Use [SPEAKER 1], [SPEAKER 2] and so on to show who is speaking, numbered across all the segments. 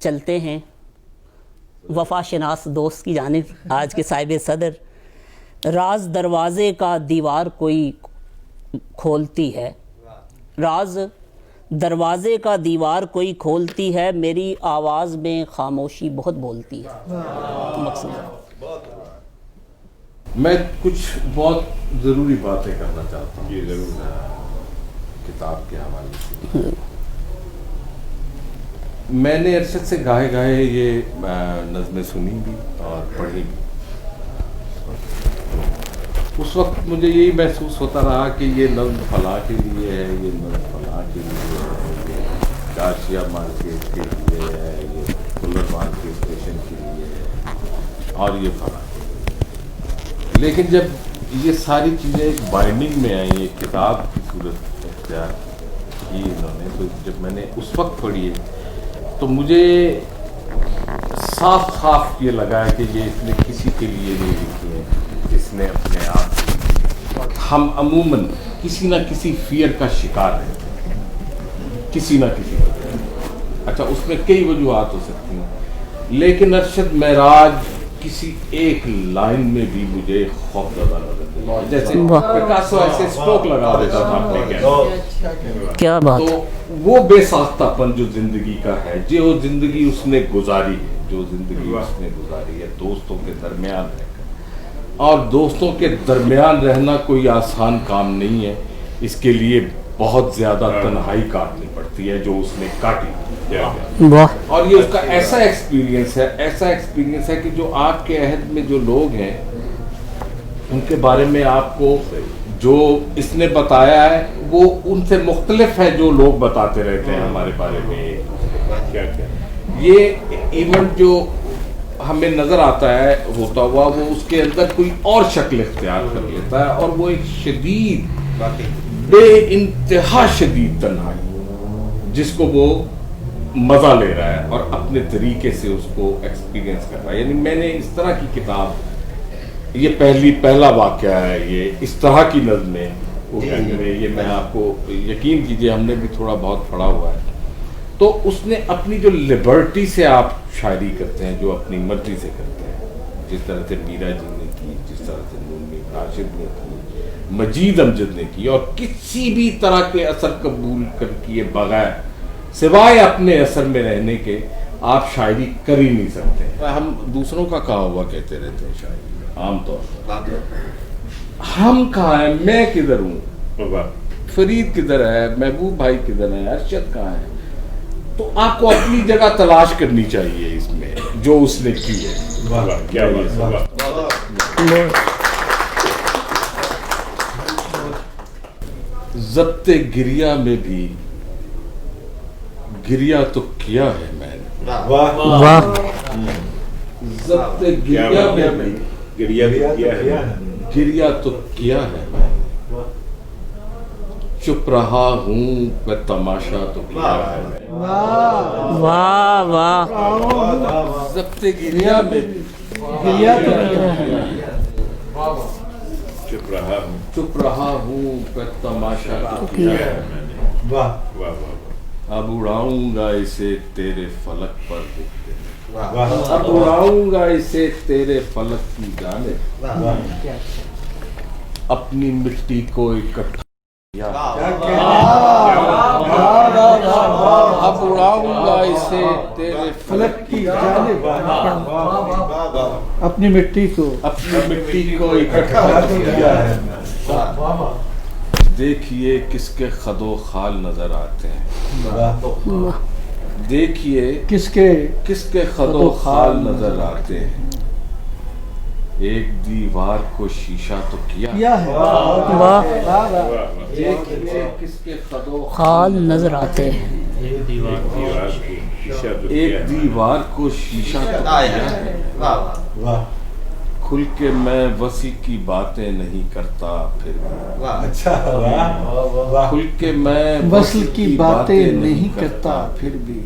[SPEAKER 1] چلتے ہیں وفا شناس دوست کی جانب، آج کے صاحب صدر۔ راز دروازے کا دیوار کوئی کھولتی ہے، راز دروازے کا دیوار کوئی کھولتی ہے، میری آواز میں خاموشی بہت بولتی ہے۔ مقصود
[SPEAKER 2] میں کچھ بہت ضروری باتیں کرنا چاہتا ہوں یہ ضرور کتاب کے حوالے سے۔ میں نے ارشد سے گاہے گاہے یہ نظمیں سنی بھی اور پڑھی بھی۔ اس وقت مجھے یہی محسوس ہوتا رہا کہ یہ نظم فلاں کے لیے ہے، یہ نظم فلاں کے لیے ہے، یہ گاشیا مارکیٹ کے لیے ہے، یہ کولر مارکیٹ اسٹیشن کے لیے ہے، اور یہ فلاں۔ لیکن جب یہ ساری چیزیں ایک بائنڈنگ میں آئیں، ایک کتاب کی صورت اختیار کی انہوں نے، تو جب میں نے اس وقت پڑھی تو مجھے صاف یہ لگا کہ یہ اس نے کسی کے لیے نہیں لکھی ہے، اس نے اپنے آپ۔ ہم عموماً کسی نہ کسی فیئر کا شکار رہتے ہیں، کسی نہ کسی وجہ۔ اچھا، اس میں کئی وجوہات ہو سکتی ہیں، لیکن ارشد معراج کسی ایک لائن میں بھی مجھے خوف زدہ نظر نہیں، جیسے پکاسو ایسے اسٹروک لگا دیتا تھا اپنے
[SPEAKER 1] کیا بات۔
[SPEAKER 2] تو وہ بے ساختہ پن جو زندگی کا ہے، جو زندگی اس نے گزاری ہے، جو زندگی اس نے گزاری ہے دوستوں کے درمیان رہ کر، اور دوستوں کے درمیان رہنا کوئی آسان کام نہیں ہے، اس کے لیے بہت زیادہ تنہائی کاٹنی پڑتی ہے جو اس نے کاٹی۔ اور یہ اس کا ایسا ایکسپیرینس ہے کہ جو آپ کے عہد میں جو لوگ ہیں ان کے بارے میں آپ کو جو اس نے بتایا ہے وہ ان سے مختلف ہے جو لوگ بتاتے رہتے ہیں ہمارے بارے میں۔ یہ ایونٹ جو ہمیں نظر آتا ہے ہوتا ہوا، وہ اس کے اندر کوئی اور شکل اختیار کر لیتا ہے، اور وہ ایک شدید بے انتہا شدید تنہائی جس کو وہ مزہ لے رہا ہے اور اپنے طریقے سے اس کو ایکسپیرینس کر رہا ہے۔ یعنی میں نے اس طرح کی کتاب، یہ پہلا واقعہ ہے، یہ اس طرح کی نظمیں یہ میں آپ کو یقین کیجئے ہم نے بھی تھوڑا بہت پڑھا ہوا ہے۔ تو اس نے اپنی جو لبرٹی سے آپ شاعری کرتے ہیں، جو اپنی مرضی سے کرتے ہیں، جس طرح سے میرا جی نے کی، جس طرح سے نور راشد نے کی، مجید امجد نے کی، اور کسی بھی طرح کے اثر قبول کر کیے بغیر سوائے اپنے اثر میں رہنے کے آپ شاعری کر ہی نہیں سکتے۔ ہم دوسروں کا کہا ہوا کہتے رہتے ہیں شاعری عام طور پر، ہم کہاں ہیں، میں کدھر ہوں، فرید کدھر ہے، محبوب بھائی کدھر ہے، ارشد کہاں ہے۔ تو آپ کو اپنی جگہ تلاش کرنی چاہیے اس میں جو اس نے کی ہے۔ ضبط گریہ میں بھی گریہ تو کیا ہے میں نے، ضبط گریہ میں بھی گریہ تو کیا ہے میں نے، چپ رہا ہوں میں تماشا تو کیا ہے میں نے۔
[SPEAKER 1] واہ واہ،
[SPEAKER 2] ضبط گریہ میں بھی گریہ تو کیا ہے، چپ رہا ہوں میں تماشا تو کیا ہے میں نے۔ اب اڑاؤں گا اسے تیرے فلک پر رکھتے، اب اڑاؤں گا اسے تیرے فلک کی جانب، اپنی مٹی کو اکٹھا کیا، اب اڑاؤں گا اسے تیرے فلک کی جانب،
[SPEAKER 3] اپنی مٹی
[SPEAKER 2] کو اکٹھا کیا ہے۔ دیکھیے کس کے خد و خال نظر آتے ہیں، دیکھیے کس کے خد و خال نظر آتے ہیں، ایک دیوار کو شیشہ تو کیا ہے، دیکھیے کس کے خد و
[SPEAKER 1] خال نظر آتے ہیں،
[SPEAKER 2] ایک دیوار کو شیشہ تو کیا ہے، کھل کے میں وسیع کی باتیں نہیں کرتا پھر بھی، کھل کے میں
[SPEAKER 3] وصل کی باتیں نہیں کرتا پھر بھی،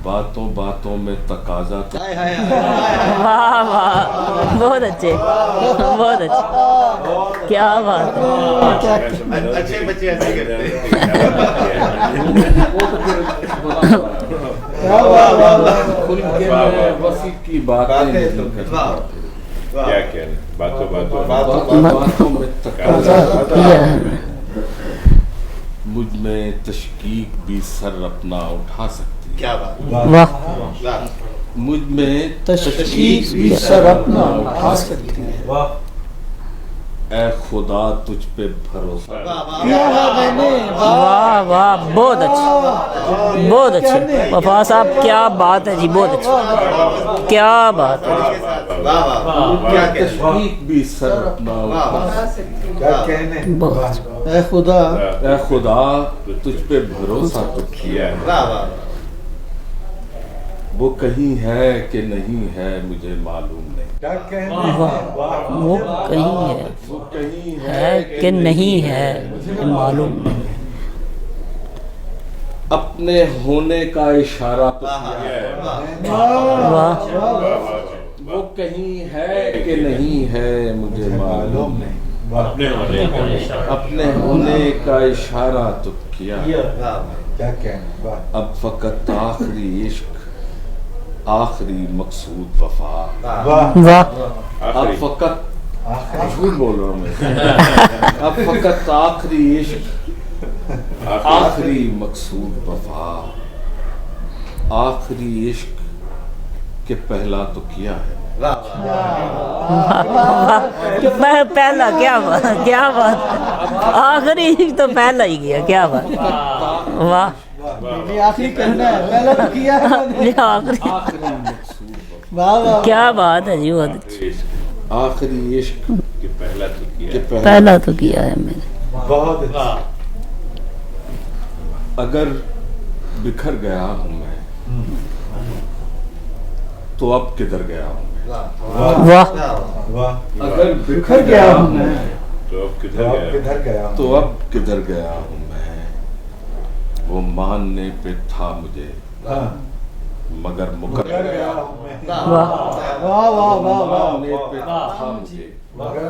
[SPEAKER 2] باتوں باتوں میں تقاضا تو،
[SPEAKER 1] واہ واہ، بہت اچھے، بہت اچھے۔ کیا بات ہے.
[SPEAKER 4] اچھے بچے ایسے کرتے ہیں.
[SPEAKER 2] کھل کے میں وسیع کی باتیں نہیں کرتا.
[SPEAKER 4] کیا کہنے باتوں
[SPEAKER 2] باتوں میں تقاضا
[SPEAKER 1] کیا ہے.
[SPEAKER 2] مجھ میں تشکیک بھی سر اپنا اٹھا سکتی ہے.
[SPEAKER 4] کیا بات.
[SPEAKER 1] واہ.
[SPEAKER 2] مجھ میں
[SPEAKER 3] تشکیک بھی سر اپنا اٹھا سکتی ہے.
[SPEAKER 2] اے خدا تجھ پہ بھروسہ
[SPEAKER 1] واہ واہ بہت اچھا بہت اچھا. وفا صاحب کیا بات ہے جی. بہت اچھا. کیا بات ہے.
[SPEAKER 2] تشکیک بھی سر اپنا اٹھا سکتی ہے.
[SPEAKER 1] بہت اچھا.
[SPEAKER 3] اے خدا
[SPEAKER 2] اے خدا تجھ پہ بھروسہ تو کیا ہے. وہ کہیں ہے کہ نہیں ہے مجھے معلوم نہیں.
[SPEAKER 1] وہ کہیں ہے
[SPEAKER 2] وہ کہیں
[SPEAKER 1] ہے کہ نہیں ہے مجھے معلوم نہیں.
[SPEAKER 2] اپنے ہونے کا اشارہ تو کیا ہے.
[SPEAKER 1] واہ.
[SPEAKER 2] وہ کہیں ہے کہ نہیں ہے مجھے معلوم نہیں. اپنے ہونے کا اشارہ تو کیا ہے. اب فقط آخری عشق آخری مقصود وفا.
[SPEAKER 1] واہ.
[SPEAKER 2] اب فقط جھوٹ بول رہا ہوں میں. اب فقط آخری عشق آخری مقصود وفا. آخری عشق کہ پہلا تو کیا ہے.
[SPEAKER 1] پہلا کیا بات. کیا بات. آخری تو پہلا ہی کیا. کیا بات. واہ.
[SPEAKER 3] یہ آخری کہنا ہے پہلا تو کیا ہے.
[SPEAKER 1] آخری.
[SPEAKER 2] آخری مقصود وفا.
[SPEAKER 3] واہ واہ.
[SPEAKER 1] کیا بات ہے جی. بہت اچھا.
[SPEAKER 2] آخری عشق
[SPEAKER 4] کہ پہلا تو کیا
[SPEAKER 2] کہ
[SPEAKER 1] پہلا تو کیا ہے میں نے.
[SPEAKER 2] اگر بکھر گیا ہوں میں تو اب کدھر گیا ہوں میں.
[SPEAKER 1] واہ.
[SPEAKER 2] اگر
[SPEAKER 3] بکھر گیا ہوں میں
[SPEAKER 4] تو اب کدھر گیا.
[SPEAKER 2] تو اب کدھر گیا ہوں میں. وہ ماننے پہ تھا مجھے مگر مکر گیا.
[SPEAKER 1] واہ.
[SPEAKER 3] واہ واہ واہ واہ.
[SPEAKER 2] ماننے پہ تھا مجھے مگر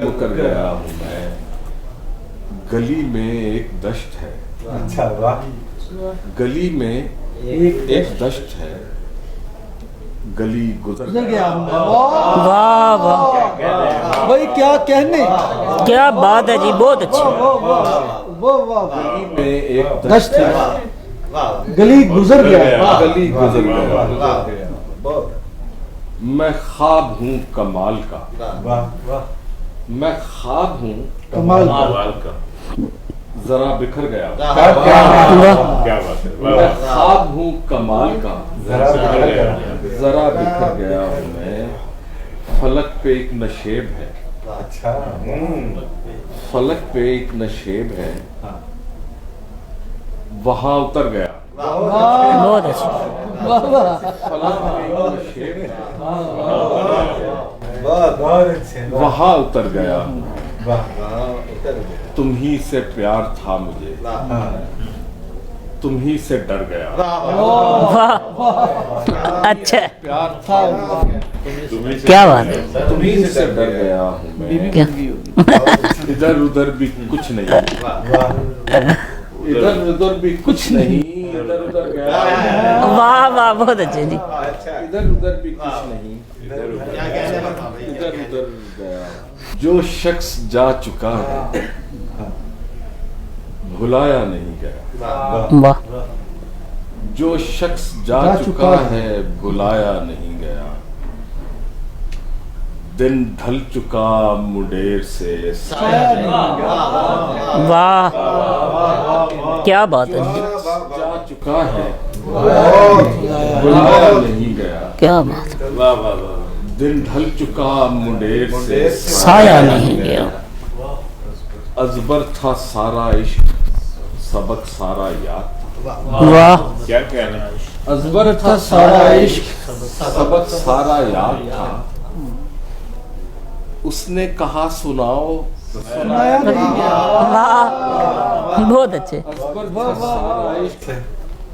[SPEAKER 2] مکر گیا ہوں میں. گلی میں ایک دشت ہے. گلی میں ایک دشت ہے. گلی گزر
[SPEAKER 3] گزر گیا ہوں میں.
[SPEAKER 1] واہ واہ.
[SPEAKER 3] بھائی کیا کہنے.
[SPEAKER 1] کیا بات ہے جی. بہت اچھا.
[SPEAKER 3] واہ واہ.
[SPEAKER 2] گلی میں ایک
[SPEAKER 3] دشت
[SPEAKER 2] دشت
[SPEAKER 3] ہے.
[SPEAKER 2] ہے.
[SPEAKER 3] گلی گزر گیا.
[SPEAKER 2] گلی گزر گیا. میں خواب ہوں کمال کا. میں خواب ہوں
[SPEAKER 3] کمال
[SPEAKER 4] کا.
[SPEAKER 2] ذرا بکھر گیا.
[SPEAKER 4] کیا بات ہے.
[SPEAKER 2] میں خواب ہوں کمال کا. ذرا بکھر گیا ہوں میں. فلک پہ ایک نشیب ہے. فلک پہ ایک نشیب ہے. وہاں اتر گیا.
[SPEAKER 1] بہت اچھا.
[SPEAKER 3] واہ واہ.
[SPEAKER 2] فلک پہ ایک نشیب ہے. وہاں اتر گیا ہوں. تم ہی سے پیار تھا مجھے. تم ہی سے ڈر گیا.
[SPEAKER 1] واہ. اچھا.
[SPEAKER 2] پیار تھا
[SPEAKER 1] کیا بات ہے.
[SPEAKER 2] تم ہی سے ڈر گیا ہوں میں.
[SPEAKER 1] کیا.
[SPEAKER 2] ادھر ادھر بھی کچھ نہیں. ادھر ادھر بھی کچھ نہیں. ادھر ادھر گیا.
[SPEAKER 1] واہ واہ. بہت اچھا جی.
[SPEAKER 2] ادھر ادھر بھی کچھ نہیں. ادھر ادھر گیا. جو شخص جا چکا ہے بھلایا نہیں گیا.
[SPEAKER 1] واہ.
[SPEAKER 2] جو شخص جا چکا ہے بھلایا نہیں گیا. دن ڈھل چکا مڈیر سے.
[SPEAKER 1] واہ. کیا بات ہے.
[SPEAKER 2] جا چکا ہے بھلایا نہیں گیا.
[SPEAKER 1] کیا بات ہے.
[SPEAKER 2] دن ڈھل چکا مڈیر سے.
[SPEAKER 1] سایہ نہیں گیا.
[SPEAKER 2] ازبر تھا سارا عشق سبق سارا یاد تھا.
[SPEAKER 1] واہ.
[SPEAKER 4] کیا کہنے.
[SPEAKER 2] ازبر تھا سارا عشق سبق سارا یاد تھا. اس نے کہا سناؤ.
[SPEAKER 3] سنایا نہیں گیا.
[SPEAKER 1] واہ. بہت اچھے.
[SPEAKER 2] ازبر تھا سارا عشق